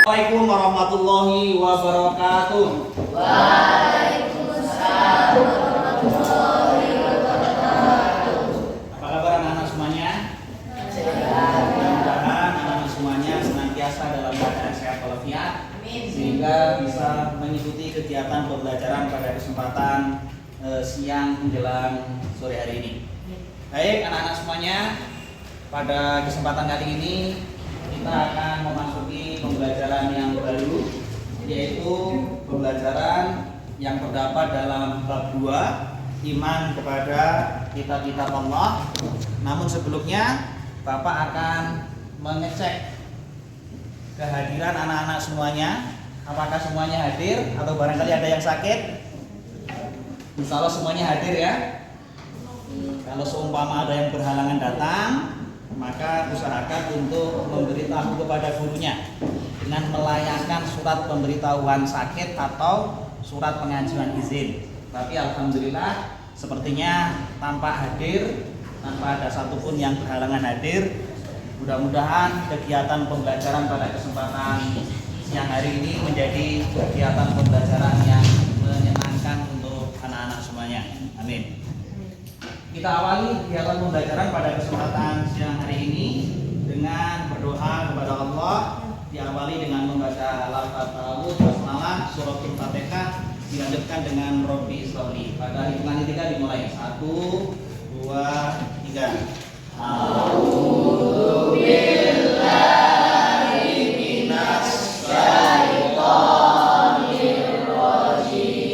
Assalamualaikum warahmatullahi wabarakatuh. Waalaikumsalam warahmatullahi wabarakatuh. Apa kabar anak-anak semuanya? Mudah-mudahan anak-anak semuanya senantiasa dalam keadaan sehat walafiat, sehingga bisa mengikuti kegiatan pembelajaran pada kesempatan siang menjelang sore hari ini. Baik anak-anak semuanya, pada kesempatan kali ini kita akan memasuki pembelajaran yang baru, yaitu pembelajaran yang terdapat dalam bab 2, iman kepada kitab-kitab Allah. Namun sebelumnya Bapak akan mengecek kehadiran anak-anak semuanya. Apakah semuanya hadir atau barangkali ada yang sakit? Insya Allah semuanya hadir ya. Kalau seumpama ada yang berhalangan datang, maka usahakan untuk memberitahu kepada gurunya dengan melayangkan surat pemberitahuan sakit atau surat pengajuan izin. Tapi alhamdulillah sepertinya tanpa hadir, tanpa ada satupun yang berhalangan hadir. Mudah-mudahan kegiatan pembelajaran pada kesempatan siang hari ini menjadi kegiatan pembelajaran yang menyenangkan untuk anak-anak semuanya. Amin. Kita awali kegiatan pembelajaran pada kesempatan siang hari ini dengan berdoa kepada Allah. Diawali dengan membaca lafaz ta'awudz, basmalah, suratul Fatihah, dilanjutkan dengan Robbi Sholli. Pada hitungan 3 dimulai. 1, 2, 3. A'udzu billahi minas syaitonir rajim.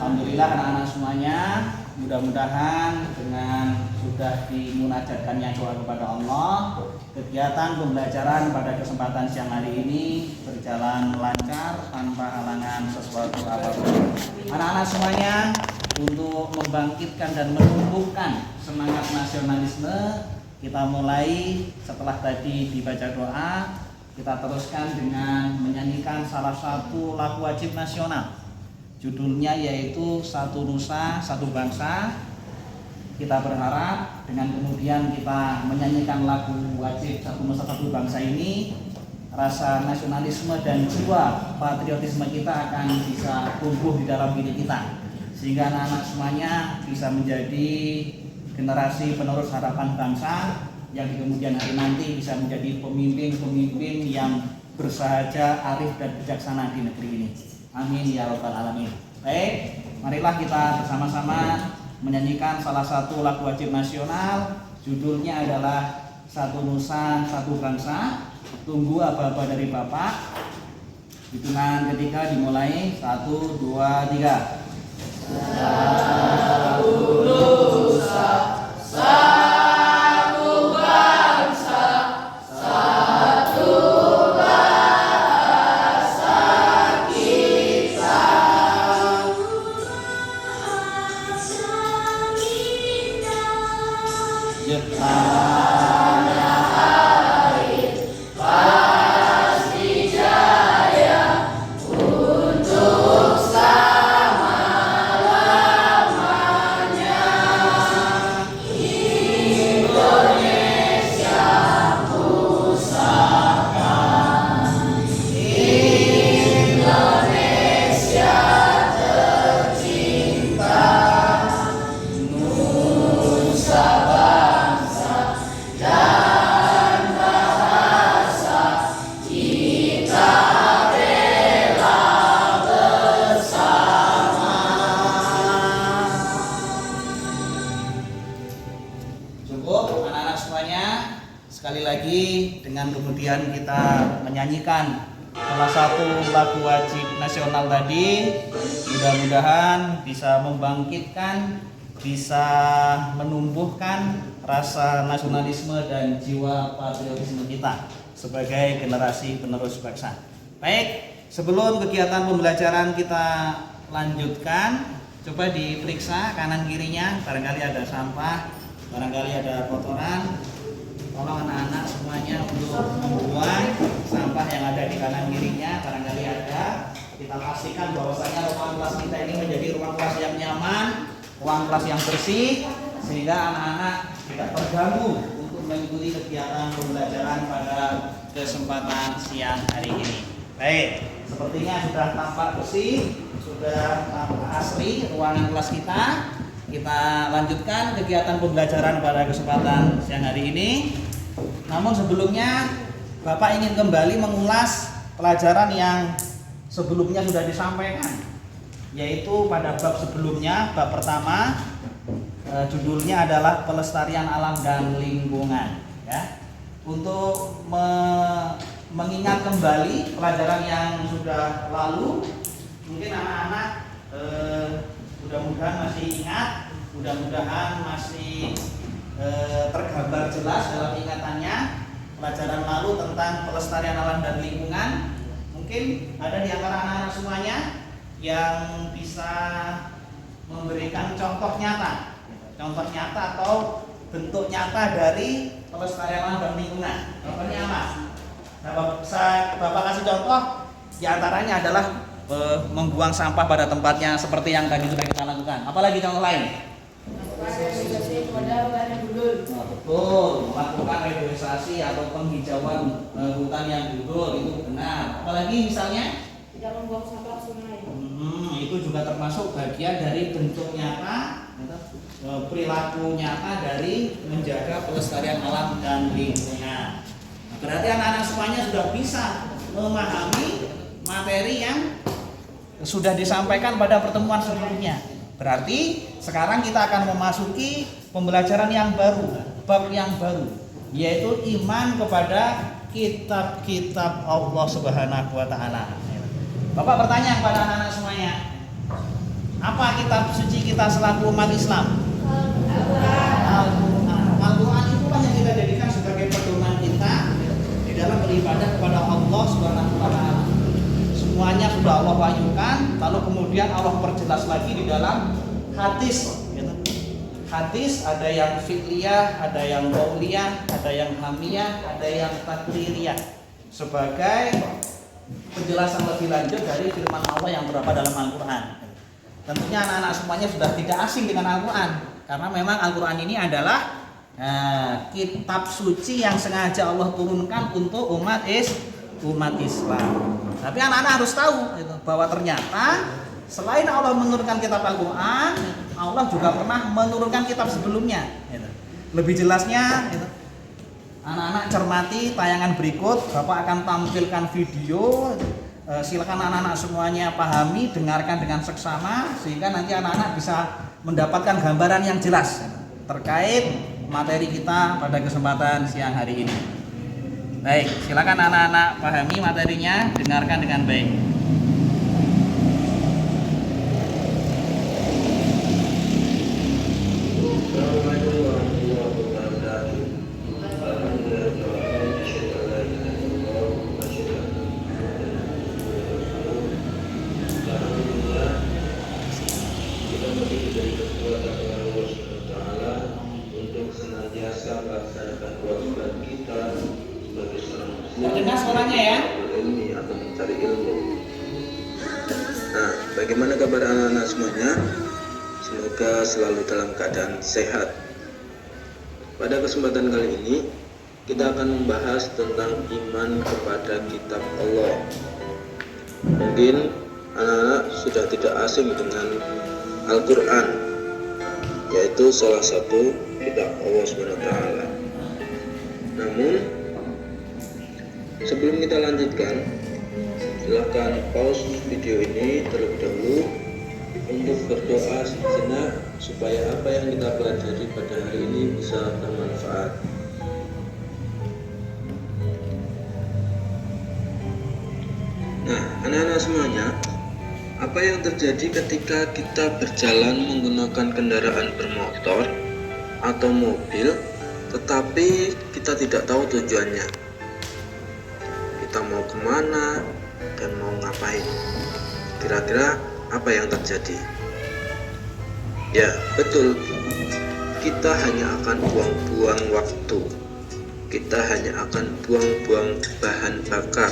Alhamdulillah anak-anak semuanya, mudah-mudahan dengan sudah dimunajatkannya doa kepada Allah, kegiatan pembelajaran pada kesempatan siang hari ini berjalan lancar tanpa halangan sesuatu apapun. Anak-anak semuanya, untuk membangkitkan dan menumbuhkan semangat nasionalisme, kita mulai setelah tadi dibaca doa, kita teruskan dengan menyanyikan salah satu lagu wajib nasional. Judulnya yaitu Satu Nusa Satu Bangsa. Kita berharap dengan kemudian kita menyanyikan lagu wajib Satu Nusa Satu Bangsa ini, rasa nasionalisme dan jiwa patriotisme kita akan bisa tumbuh di dalam diri kita, sehingga anak-anak semuanya bisa menjadi generasi penerus harapan bangsa yang di kemudian hari nanti bisa menjadi pemimpin-pemimpin yang bersahaja, arif dan bijaksana di negeri ini. Amin ya rabbal alamin. Baik, marilah kita bersama-sama menyanyikan salah satu lagu wajib nasional. Judulnya adalah Satu Nusa Satu Bangsa. Tunggu apa-apa dari Bapak. Hitungan ketiga dimulai. 1, 2, 3. Satu Nusa Satu Bangsa, satu tanah air, menyanyikan salah satu lagu wajib nasional tadi. Mudah-mudahan bisa membangkitkan, bisa menumbuhkan rasa nasionalisme dan jiwa patriotisme kita sebagai generasi penerus bangsa. Baik, sebelum kegiatan pembelajaran kita lanjutkan, coba diperiksa kanan kirinya, barangkali ada sampah, barangkali ada kotoran. Tolong anak-anak semuanya untuk membuang sampah yang ada di kanan kirinya, barangkali ada. Kita pastikan bahwasanya ruang kelas kita ini menjadi ruang kelas yang nyaman, ruang kelas yang bersih, sehingga anak-anak tidak terganggu untuk mengikuti kegiatan pembelajaran pada kesempatan siang hari ini. Baik, sepertinya sudah tampak bersih, sudah tampak asli ruangan kelas kita. Kita lanjutkan kegiatan pembelajaran pada kesempatan siang hari ini. Namun sebelumnya Bapak ingin kembali mengulas pelajaran yang sebelumnya sudah disampaikan, yaitu pada bab sebelumnya, bab pertama, judulnya adalah pelestarian alam dan lingkungan. Ya, untuk mengingat kembali pelajaran yang sudah lalu, mungkin anak-anak mudah-mudahan masih ingat, mudah-mudahan masih tergambar jelas dalam ingatannya pelajaran lalu tentang pelestarian alam dan lingkungan. Mungkin ada di antara anak-anak semuanya yang bisa memberikan contoh nyata atau bentuk nyata dari pelestarian alam dan lingkungan. Contohnya apa? Nah, Bapak kasih contoh, di antaranya adalah membuang sampah pada tempatnya seperti yang tadi sudah kita lakukan. Apalagi contoh lain? Betul, melakukan reboisasi atau penghijauan hutan yang gundul, itu benar. Apalagi misalnya tidak membuang sampah sungai. Itu juga termasuk bagian dari bentuk nyata, perilaku nyata dari menjaga pelestarian alam dan lingkungan. Berarti anak-anak semuanya sudah bisa memahami materi yang sudah disampaikan pada pertemuan sebelumnya. Berarti sekarang kita akan memasuki pembelajaran yang baru, bab yang baru, yaitu iman kepada kitab-kitab Allah Subhanahu wa taala. Bapak bertanya kepada anak-anak semuanya, apa kitab suci kita selaku umat Islam? Al-Quran. Al-Quran itulah yang kita jadikan sebagai pedoman kita di dalam beribadah kepada Allah Subhanahu wa taala. Semuanya sudah Allah wahyukan, lalu kemudian Allah perjelas lagi di dalam hadis. Hadis ada yang fi'liyah, ada yang qauliyah, ada yang hamiyah, ada yang takririah, sebagai penjelasan lebih lanjut dari firman Allah yang terdapat dalam Al-Quran. Tentunya anak-anak semuanya sudah tidak asing dengan Al-Quran, karena memang Al-Quran ini adalah kitab suci yang sengaja Allah turunkan untuk umat Islam. Tapi anak-anak harus tahu bahwa ternyata selain Allah menurunkan kitab Al-Quran, Allah juga pernah menurunkan kitab sebelumnya. Lebih jelasnya, anak-anak cermati tayangan berikut. Bapak akan tampilkan video. Silakan anak-anak semuanya pahami, dengarkan dengan seksama, sehingga nanti anak-anak bisa mendapatkan gambaran yang jelas terkait materi kita pada kesempatan siang hari ini. Baik, silakan anak-anak pahami materinya, dengarkan dengan baik. Dengar suaranya ya. Atau mencari ilmu. Nah, bagaimana kabar anak-anak semuanya? Semoga selalu dalam keadaan sehat. Pada kesempatan kali ini, kita akan membahas tentang iman kepada kitab Allah. Mungkin anak-anak sudah tidak asing dengan Al-Quran, yaitu salah satu kitab Allah SWT. Namun, sebelum kita lanjutkan, silakan pause video ini terlebih dahulu untuk berdoa sejenak supaya apa yang kita pelajari pada hari ini bisa bermanfaat. Nah, anak-anak semuanya, apa yang terjadi ketika kita berjalan menggunakan kendaraan bermotor atau mobil, tetapi kita tidak tahu tujuannya? Kita mau kemana dan mau ngapain? Kira-kira apa yang terjadi? Ya, betul. Kita hanya akan buang-buang waktu. Kita hanya akan buang-buang bahan bakar.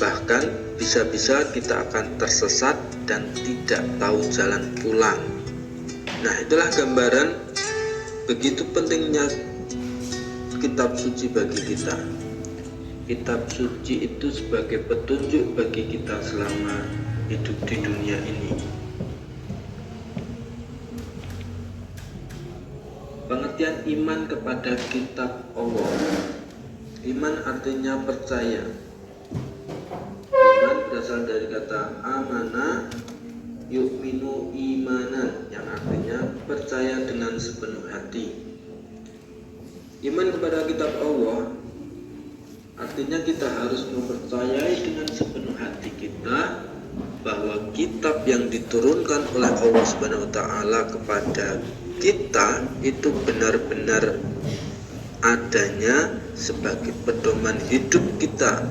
Bahkan bisa-bisa kita akan tersesat dan tidak tahu jalan pulang. Nah, itulah gambaran begitu pentingnya kitab suci bagi kita. Kitab suci itu sebagai petunjuk bagi kita selama hidup di dunia ini. Pengertian iman kepada kitab Allah. Iman artinya percaya. Iman berasal dari kata amana yu'minu imanan, yang artinya percaya dengan sepenuh hati. Iman kepada kitab Allah artinya kita harus mempercayai dengan sepenuh hati kita bahwa kitab yang diturunkan oleh Allah Subhanahu wa taala kepada kita itu benar-benar adanya sebagai pedoman hidup kita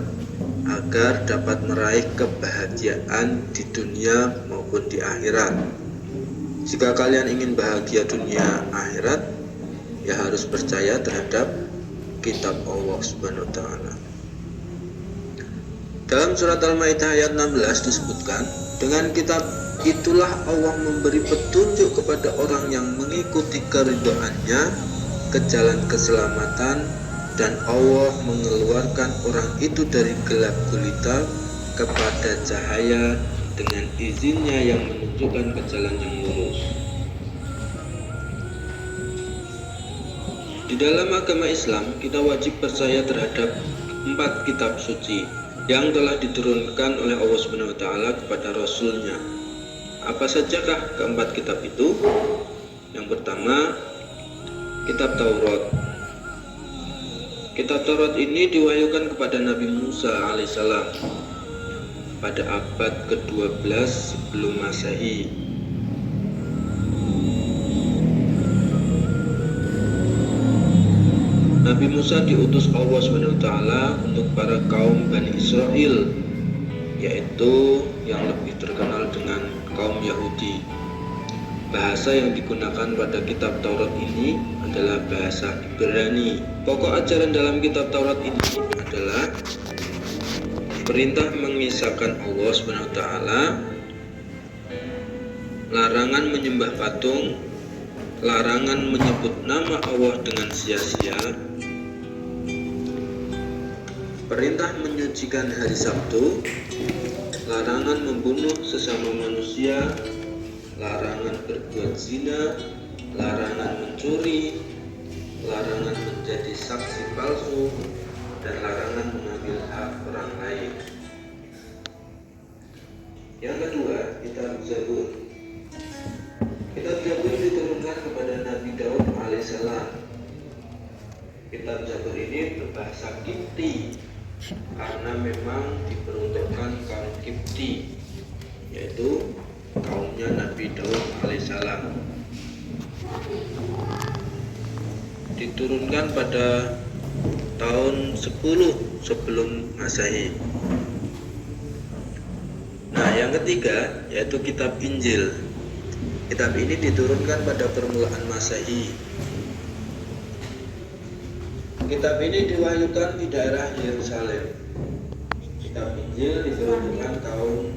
agar dapat meraih kebahagiaan di dunia maupun di akhirat. Jika kalian ingin bahagia dunia akhirat, ya harus percaya terhadap kitab Allah Subhanahu wa taala. Dalam surat Al-Maidah ayat 16 disebutkan, dengan kitab itulah Allah memberi petunjuk kepada orang yang mengikuti keridhaannya ke jalan keselamatan, dan Allah mengeluarkan orang itu dari gelap gulita kepada cahaya dengan izinnya yang menunjukkan ke jalan yang lurus. Di dalam agama Islam, kita wajib percaya terhadap 4 kitab suci yang telah diturunkan oleh Allah Subhanahu wa taala kepada Rasul-Nya. Apa sajakah keempat kitab itu? Yang pertama, kitab Taurat. Kitab Taurat ini diwahyukan kepada Nabi Musa alaihissalam pada abad ke-12 sebelum Masehi. Nabi Musa diutus Allah SWT untuk para kaum Bani Israel, yaitu yang lebih terkenal dengan kaum Yahudi. Bahasa yang digunakan pada kitab Taurat ini adalah bahasa Ibrani. Pokok ajaran dalam kitab Taurat ini adalah perintah mengisahkan Allah SWT, larangan menyembah patung, larangan menyebut nama Allah dengan sia-sia, perintah menyucikan hari Sabtu, larangan membunuh sesama manusia, larangan berbuat zina, larangan mencuri, larangan menjadi saksi palsu, dan larangan mengambil hak orang lain. Yang kedua, kitab Zabur. Kitab Zabur diturunkan kepada Nabi Daud alaihissalam. Kitab Zabur ini berbahasa Kipti karena memang diperuntukkan kaum Kipti, yaitu kaumnya Nabi Daud alaihissalam. Diturunkan pada tahun 10 sebelum Masehi. Nah, yang ketiga yaitu kitab Injil. Kitab ini diturunkan pada permulaan Masehi. Kitab ini diwahyukan di daerah Yerusalem. Kitab Injil diturunkan kaum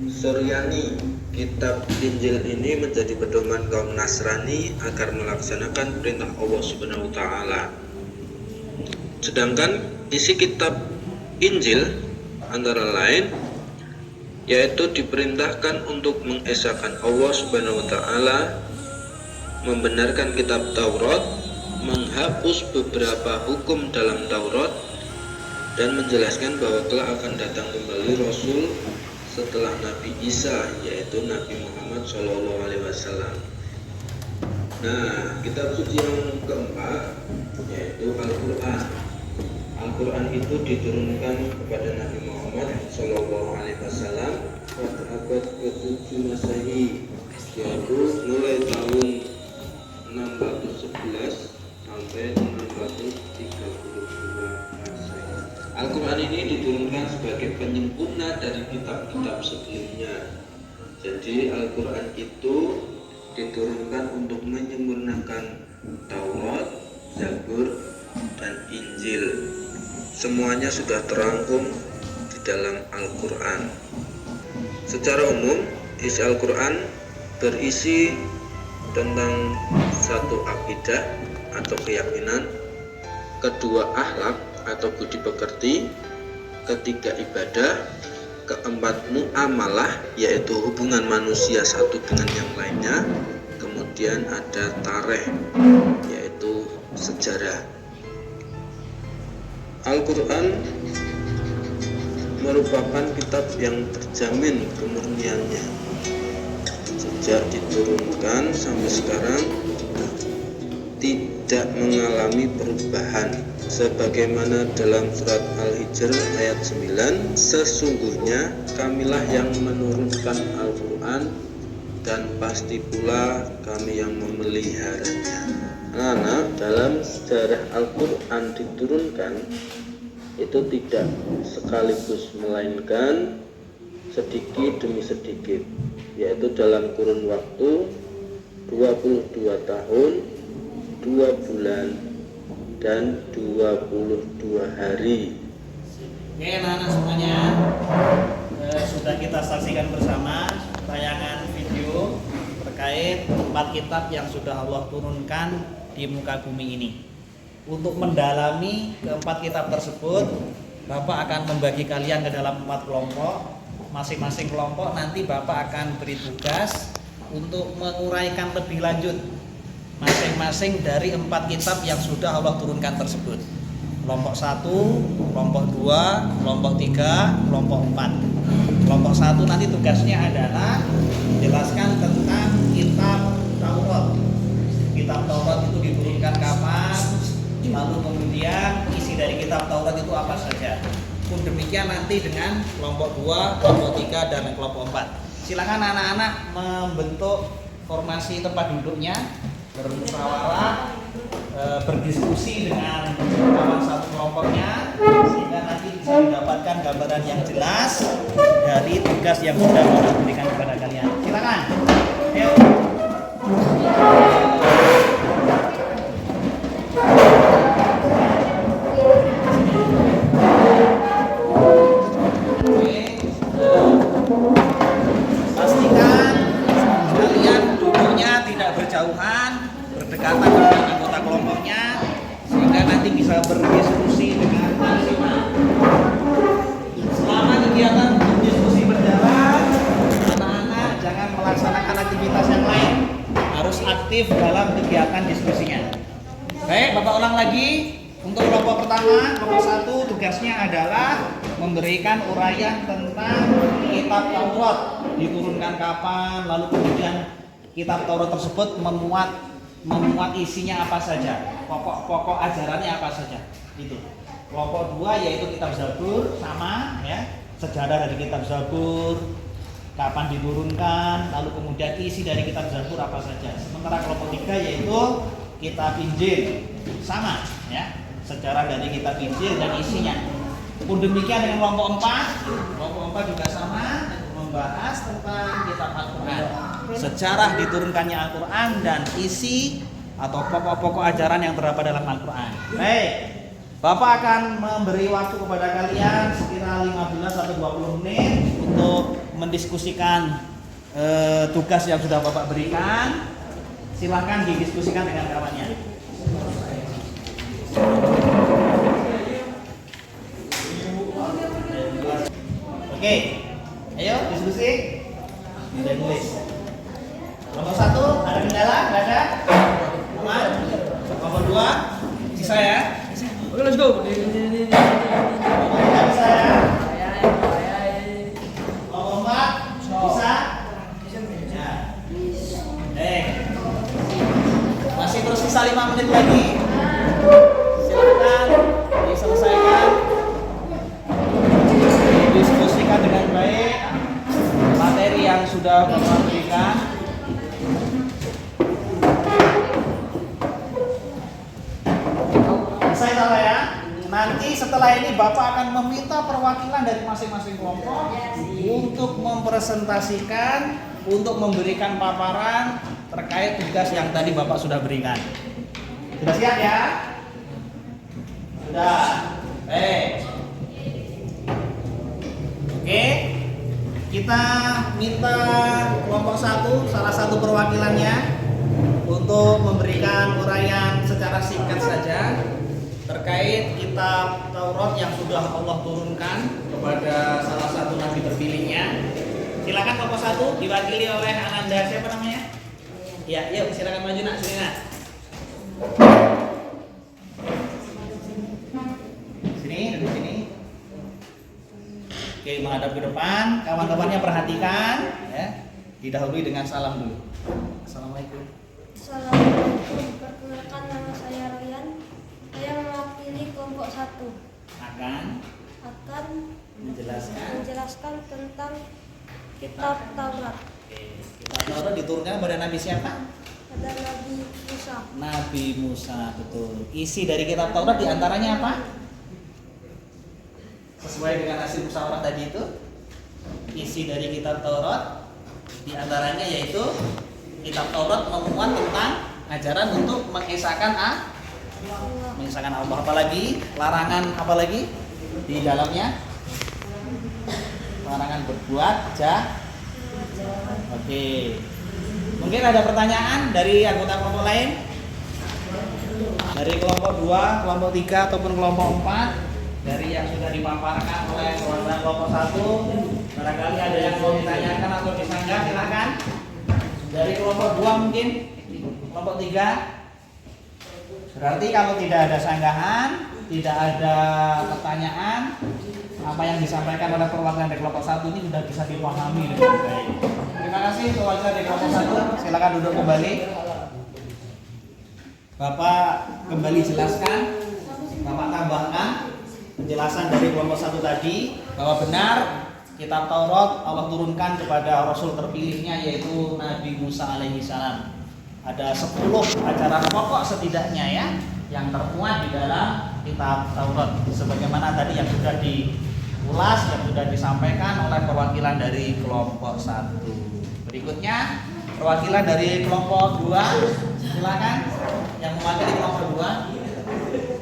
Suryani. Kitab Injil ini menjadi pedoman kaum Nasrani agar melaksanakan perintah Allah Subhanahu wa taala. Sedangkan isi kitab Injil antara lain yaitu diperintahkan untuk mengesahkan Allah Subhanahu wa taala, membenarkan kitab Taurat, menghapus beberapa hukum dalam Taurat, dan menjelaskan bahwa kelak akan datang kembali Rasul setelah Nabi Isa, yaitu Nabi Muhammad SAW. Nah, kitab suci yang keempat yaitu Al-Quran. Al-Quran itu diturunkan kepada Nabi Muhammad SAW abad ke-7 Masehi, yaitu mulai tahun 611 sampai 632 Masehi. Al-Quran ini diturunkan sebagai penyempurna dari kitab-kitab sebelumnya. Jadi Al-Quran itu diturunkan untuk menyempurnakan Taurat, Zabur, dan Injil. Semuanya sudah terangkum di dalam Al-Quran. Secara umum, isi Al-Quran berisi tentang satu akidah atau keyakinan, kedua akhlak atau budi pekerti, ketiga ibadah, keempat muamalah yaitu hubungan manusia satu dengan yang lainnya, kemudian ada tarikh yaitu sejarah. Al-Quran merupakan kitab yang terjamin kemurniannya. Sejak diturunkan sampai sekarang tidak mengalami perubahan, sebagaimana dalam surat Al-Hijr ayat 9, sesungguhnya kamilah yang menurunkan Al-Quran dan pasti pula kami yang memeliharanya. Anak-anak, dalam sejarah Al-Quran diturunkan itu tidak sekaligus, melainkan sedikit demi sedikit, yaitu dalam kurun waktu 22 tahun, 2 bulan, dan 22 hari. Oke anak-anak semuanya, sudah kita saksikan bersama tayangan video terkait 4 kitab yang sudah Allah turunkan di muka bumi ini. Untuk mendalami keempat kitab tersebut, Bapak akan membagi kalian ke dalam 4 kelompok. Masing-masing kelompok nanti Bapak akan beri tugas untuk menguraikan lebih lanjut masing-masing dari 4 kitab yang sudah Allah turunkan tersebut. Kelompok 1, kelompok 2, kelompok 3, kelompok 4. Kelompok 1 nanti tugasnya adalah menjelaskan tentang kitab Taurat. Kitab Taurat itu diturunkan kapan, lalu kemudian isi dari kitab Taurat itu apa saja. Pun demikian nanti dengan kelompok 2, kelompok 3, dan kelompok 4. Silakan anak-anak membentuk formasi tempat duduknya, bermusyawarah, berdiskusi dengan kawan satu kelompoknya, sehingga nanti bisa mendapatkan gambaran yang jelas dari tugas yang sudah Bapak berikan kepada kalian. Silakan. Ayo. Pastikan kalian duduknya tidak berjauhan, berdekatan dengan anggota kelompoknya, sehingga nanti bisa berdiskusi dengan maksimal. Selama kegiatan diskusi berjalan, anak-anak jangan melaksanakan aktivitas yang lain, harus aktif dalam kegiatan diskusinya. Baik, Bapak ulang lagi. Untuk kelompok pertama, kelompok 1, tugasnya adalah memberikan uraian tentang kitab Taurat, diturunkan kapan, lalu kemudian kitab Taurat tersebut memuat isinya apa saja, pokok-pokok ajarannya apa saja. Itu. Kelompok 2 yaitu kitab Zabur, sama ya, sejarah dari kitab Zabur, kapan diturunkan, lalu kemudian isi dari kitab Zabur apa saja. Sementara kelompok 3 yaitu kitab Injil, sama ya, sejarah dari kitab Injil dan isinya. Pun demikian dengan kelompok 4. Kelompok 4 juga sama, membahas tentang kitab Al-Quran, sejarah diturunkannya Al-Quran dan isi atau pokok-pokok ajaran yang terdapat dalam Al-Quran. Baik, Bapak akan memberi waktu kepada kalian sekira 15 atau 20 menit untuk mendiskusikan tugas yang sudah Bapak berikan. Silakan didiskusikan dengan kawannya. Oke, ayo diskusi. Udah nulis. Nomor 1 ada kendala? Nggak ada? Aman? Nomor 2 bisa ya? Oke, let's go. Nomor 3 bisa ya? Nomor 4 bisa? Ya. Masih tersisa 5 menit lagi. Silakan diselesaikan, didiskusikan dengan baik materi Bapak berikan. Saya salah ya. Nanti setelah ini Bapak akan meminta perwakilan dari masing-masing kelompok untuk mempresentasikan, untuk memberikan paparan terkait tugas yang tadi Bapak sudah berikan. Sudah siap ya? Sudah. Oke. Kita minta kelompok 1, salah satu perwakilannya, untuk memberikan uraian secara singkat saja terkait kitab Taurat yang sudah Allah turunkan kepada salah satu nabi terpilihnya. Silakan kelompok 1 diwakili oleh Ananda, siapa namanya? Ya, yuk silakan maju nak, sini nak. Sini, duduk sini. Oke, menghadap ke depan, kawan-kawannya perhatikan ya. Didahului dengan salam dulu. Assalamualaikum. Assalamualaikum, perkenalkan nama saya Ryan. Saya mewakili kelompok 1 akan menjelaskan tentang kitab Taurat. Kitab Taurat diturunkan pada Nabi siapa? Pada Nabi Musa. Nabi Musa, betul. Isi dari kitab Taurat diantaranya apa? Sesuai dengan hasil musyawarah tadi itu, isi dari kitab Taurat diantaranya yaitu kitab Taurat memuat tentang ajaran untuk mengesahkan Allah. Apalagi larangan apalagi di dalamnya? Larangan berbuat jahat. Oke. Mungkin ada pertanyaan dari anggota kelompok lain? Dari kelompok 2, kelompok 3 ataupun kelompok 4? Dari yang sudah dipaparkan oleh perwakilan kelompok 1, barangkali ada yang mau ditanyakan atau disanggah, silakan. Dari kelompok 2 mungkin, kelompok 3. Berarti kalau tidak ada sanggahan, tidak ada pertanyaan, apa yang disampaikan oleh perwakilan dari kelompok 1 ini sudah bisa dipahami dengan baik. Terima kasih perwakilan dari kelompok 1, silakan duduk kembali. Bapak kembali jelaskan, Bapak tambahkan penjelasan dari kelompok 1 tadi bahwa benar kitab Taurat Allah turunkan kepada Rasul terpilihnya yaitu Nabi Musa alaihi salam. Ada 10 ajaran pokok setidaknya ya yang termuat di dalam kitab Taurat sebagaimana tadi yang sudah diulas, yang sudah disampaikan oleh perwakilan dari kelompok 1. Berikutnya perwakilan dari kelompok 2, silakan yang mewakili kelompok 2.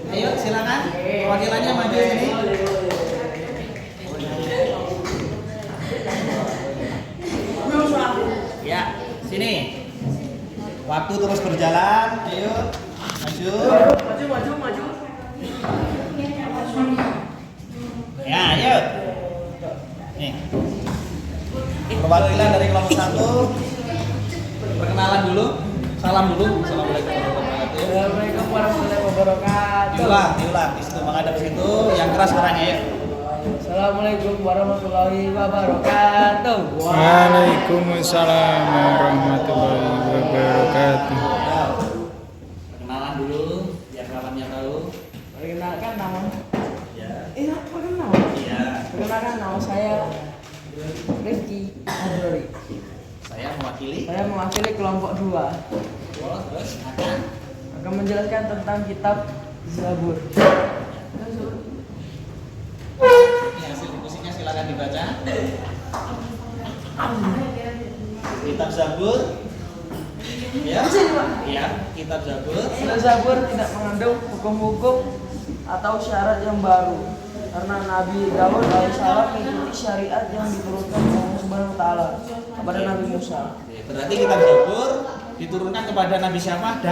Ayo silakan perwakilannya maju sini. Ya, sini. Waktu terus berjalan. Ayo, maju. Maju. Ya, ayo. Nih. Perwakilan dari kelompok 1. Perkenalan dulu. Salam dulu. Assalamualaikum warahmatullahi wabarakatuh. Diulang di situ, menghadap situ, yang keras suaranya ya. Assalamualaikum warahmatullahi wabarakatuh. Waalaikumsalam warahmatullahi wabarakatuh. Perkenalan dulu, biar kawannya tahu. Perkenalkan nama. Ya. Perkenalkan. Iya. Perkenalkan nama saya Rizky Adrori. Saya mewakili. Saya mewakili kelompok 2. Oh, terus Akan menjelaskan tentang kitab Zabur. ini hasil diskusinya silakan dibaca. Kitab Zabur. Ya. Iya, kitab Zabur. Kitab Zabur tidak mengandung hukum-hukum atau syarat yang baru karena Nabi Daud alaihissalam mengikuti syariat yang diturunkan oleh Allah Subhanahu wa taala kepada Nabi Musa. Berarti kitab Zabur diturunkan kepada Nabi siapa?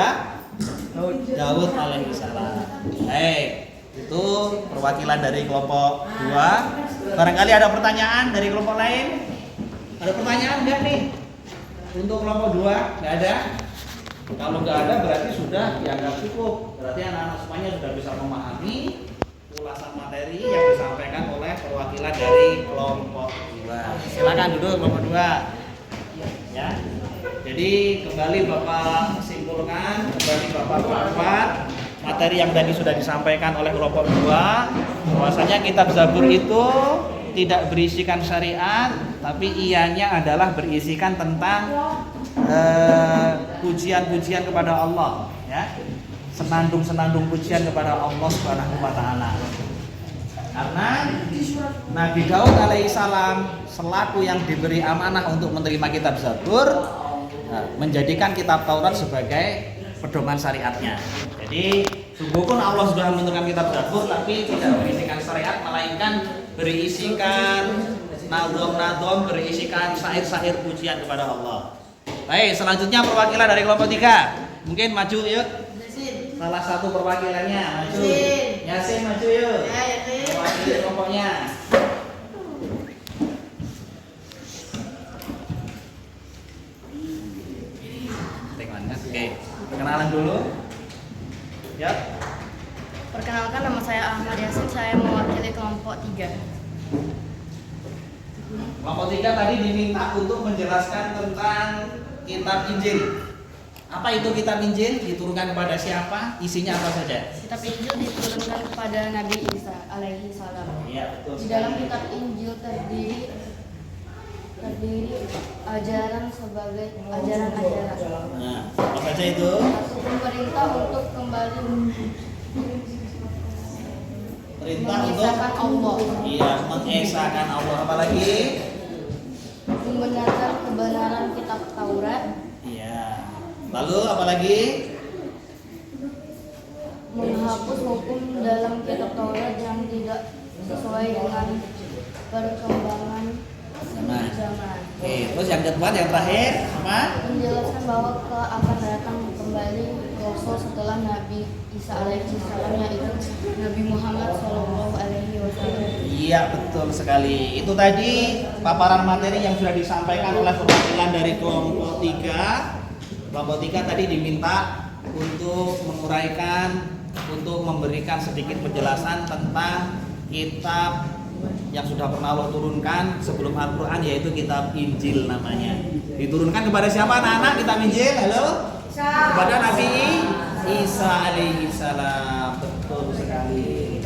Daud alaihissalam. Baik, itu perwakilan dari kelompok 2. Barangkali ada pertanyaan dari kelompok lain? Ada pertanyaan enggak nih? Untuk kelompok 2 enggak ada? Kalau enggak ada berarti sudah dianggap cukup. Berarti anak-anak semuanya sudah bisa memahami ulasan materi yang disampaikan oleh perwakilan dari kelompok 2. Silakan duduk kelompok 2. Ya. Jadi kembali Bapak simpulkan, kembali Bapak buat materi yang tadi sudah disampaikan oleh kelompok 2, bahwasanya kitab Zabur itu tidak berisikan syariat, tapi ianya adalah berisikan tentang pujian-pujian kepada Allah, ya. Senandung-senandung pujian kepada Allah Subhanahu wa taala. Karena Nabi Daud alaihissalam selaku yang diberi amanah untuk menerima kitab Zabur, menjadikan kitab Taurat sebagai pedoman syariatnya. Jadi sungguh pun Allah sudah menentukan kitab Zabur, tapi tidak berisikan syariat, melainkan berisikan nadom-nadom, berisikan syair-syair pujian kepada Allah. Baik, selanjutnya perwakilan dari kelompok 3. Mungkin maju yuk. Salah satu perwakilannya maju. Yasin maju yuk. Ya, Yasin. Mewakili kelompoknya. Oke, perkenalan dulu. Ya. Perkenalkan, nama saya Ahmad Yasin, saya mewakili kelompok 3. Kelompok 3 tadi diminta untuk menjelaskan tentang kitab Injil. Apa itu kitab Injil? Diturunkan kepada siapa? Isinya apa saja? Kitab Injil diturunkan kepada Nabi Isa alaihi salam. Iya, betul. Di dalam kitab Injil terdiri ajaran sebagai ajaran-ajaran. Nah, apa saja itu? Satu, pemerintah untuk kembali Perintah untuk mengesahkan Allah, iya, mengesahkan Allah. Apalagi? membenarkan kebenaran kitab Taurat, Iya. Lalu apalagi? menghapus hukum dalam kitab Taurat yang tidak sesuai dengan perkembangan zaman. Oke, terus yang kedua, yang terakhir apa? Menjelaskan bahwa akan datang kembali Rasul setelah Nabi Isa alaihi salam, yaitu Nabi Muhammad Shallallahu alaihi wasallam. Iya, betul sekali. Itu tadi paparan materi yang sudah disampaikan oleh perwakilan dari kelompok 3. Kelompok 3 tadi diminta untuk menguraikan, untuk memberikan sedikit penjelasan tentang kitab yang sudah pernah Allah turunkan sebelum Al-Quran, yaitu kitab Injil namanya. Diturunkan kepada siapa anak-anak kitab Injil? Halo? Kepada Nabi Isa alaihi salam. Betul sekali.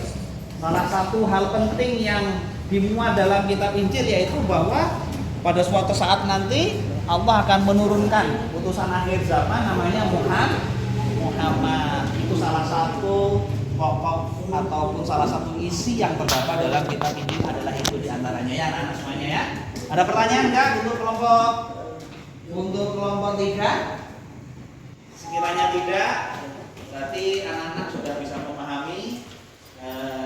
Salah satu hal penting yang dimuat dalam kitab Injil yaitu bahwa pada suatu saat nanti Allah akan menurunkan utusan akhir zaman namanya Muhammad. Itu salah satu pokok ataupun salah satu isi yang terdapat dalam kitab Injil adalah itu diantaranya, ya anak-anak semuanya, ya. Ada pertanyaan enggak untuk kelompok 3? Sekiranya tidak, berarti anak-anak sudah bisa memahami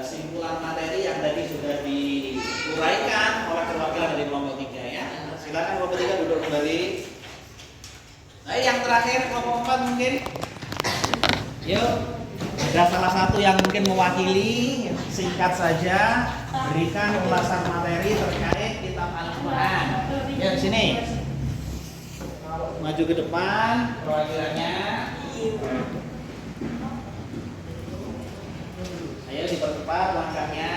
simpulan materi yang tadi sudah diuraikan oleh perwakilan dari kelompok 3, ya. Silakan kelompok 3 duduk kembali. Nah, yang terakhir kelompok 4 mungkin. Yuk, ada salah satu yang mungkin mewakili, singkat saja berikan ulasan materi terkait kitab Al-Quran. Ya, sini. Maju ke depan perwakilannya. Ayo dipercepat langkahnya.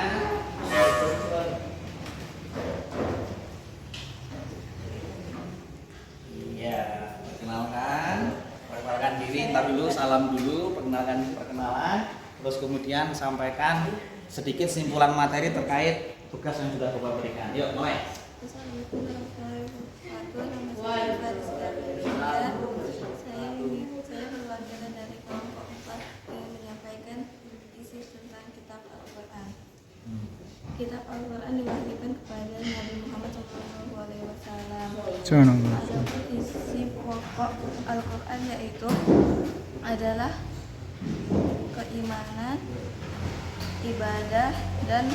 Iya, perkenalkan diri, ntar dulu salam dulu, perkenalan, terus kemudian sampaikan sedikit simpulan materi terkait tugas yang sudah Bapak berikan. Yuk, mulai. Saya perwakilan dari kelompok 4 yang menyampaikan isi tentang kitab Al-Quran. Kitab Al-Quran diwahyukan kepada Nabi Muhammad SAW. Adapun isi pokok Al-Quran yaitu adalah keimanan, ibadah, dan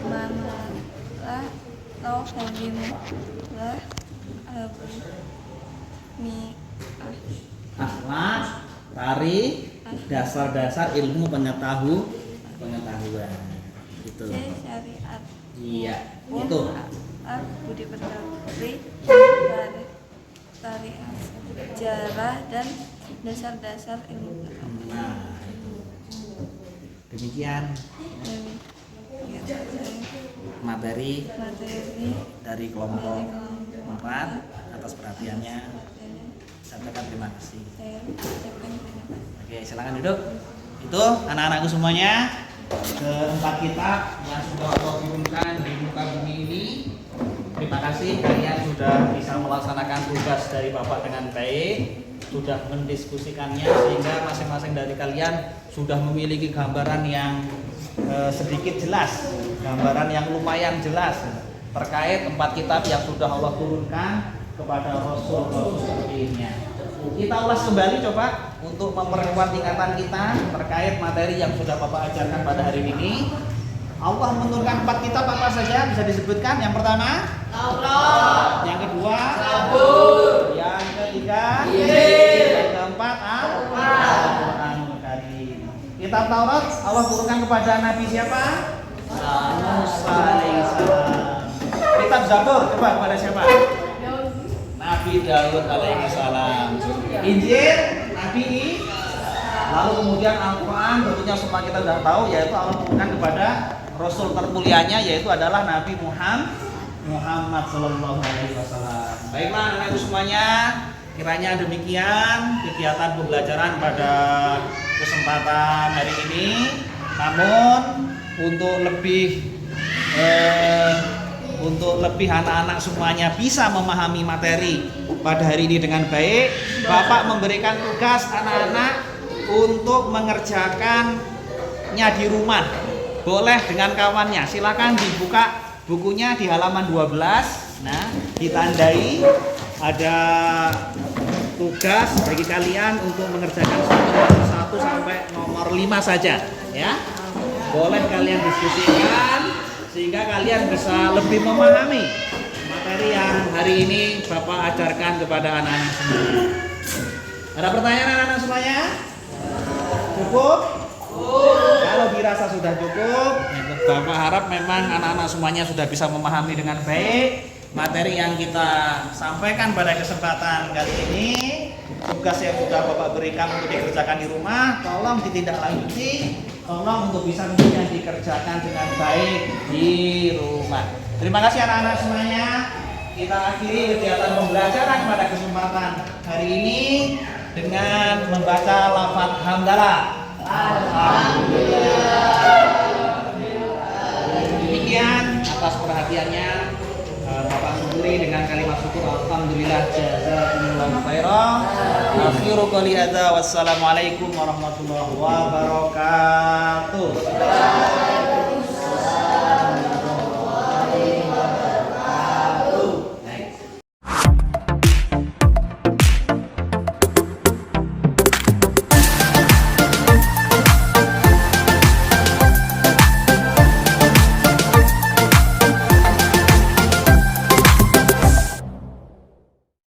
mamalah tauhidullah Akhlak, tarikh, dasar-dasar ilmu pengetahuan. Gitu. syariat. Iya, itu. Budi pekerti, tarikh, sejarah, dan dasar-dasar ilmu pengetahuan. Nah, demikian materi dari kelompok 4 atas perhatiannya. Saya ucapkan terima kasih. Oke, silakan duduk. Itu anak-anakku semuanya. keempat kitab yang sudah Allah turunkan di muka bumi ini. Terima kasih kalian sudah bisa melaksanakan tugas dari Bapak dengan baik, sudah mendiskusikannya sehingga masing-masing dari kalian sudah memiliki gambaran yang sedikit jelas, gambaran yang lumayan jelas terkait empat kitab yang sudah Allah turunkan kepada Rasul sebelumnya. Kita ulas kembali coba untuk memperkuat tingkatan kita terkait materi yang sudah Bapak ajarkan pada hari ini. Allah menurunkan empat kitab apa saja bisa disebutkan? Yang pertama Taurat, yang kedua Zabur, yang ketiga Injil, yang keempat Al-Qur'anul Karim. Kitab Taurat Allah turunkan kepada Nabi siapa? Musa alaihissalam. Kitab Zabur coba kepada siapa? Nabi Daud alaihissalam. Injil Nabi lalu kemudian Al-Quran tentunya semua kita sudah tahu, yaitu Allah turunkan kepada Rasul termulianya, yaitu adalah Nabi Muhammad Sallallahu Alaihi Wasallam. Baiklah anak-anakku semuanya, kiranya demikian kegiatan pembelajaran pada kesempatan hari ini. Namun untuk lebih anak-anak semuanya bisa memahami materi pada hari ini dengan baik, Bapak memberikan tugas anak-anak untuk mengerjakannya di rumah. Boleh dengan kawannya, silakan dibuka bukunya di halaman 12. Nah, ditandai ada tugas bagi kalian untuk mengerjakan nomor 1 sampai nomor 5 saja, ya. Boleh kalian diskusikan sehingga kalian bisa lebih memahami materi yang hari ini Bapak ajarkan kepada anak-anak semuanya. Ada pertanyaan anak-anak semuanya? Cukup? Kalau dirasa sudah cukup, Bapak harap memang anak-anak semuanya sudah bisa memahami dengan baik materi yang kita sampaikan pada kesempatan kali ini. Tugas yang sudah Bapak berikan untuk dikerjakan di rumah, tolong ditindaklanjuti, tolong untuk bisa kemudian dikerjakan dengan baik di rumah. Terima kasih anak-anak semuanya. Kita akhiri kegiatan pembelajaran pada kesempatan hari ini dengan membaca lafaz hamdalah. Alhamdulillah. Demikian atas perhatiannya Bapak syukuri dengan kalimat syukur alhamdulillah jazakumullahu khairan. Akhiru qouli hadza wassalamualaikum warahmatullahi wabarakatuh.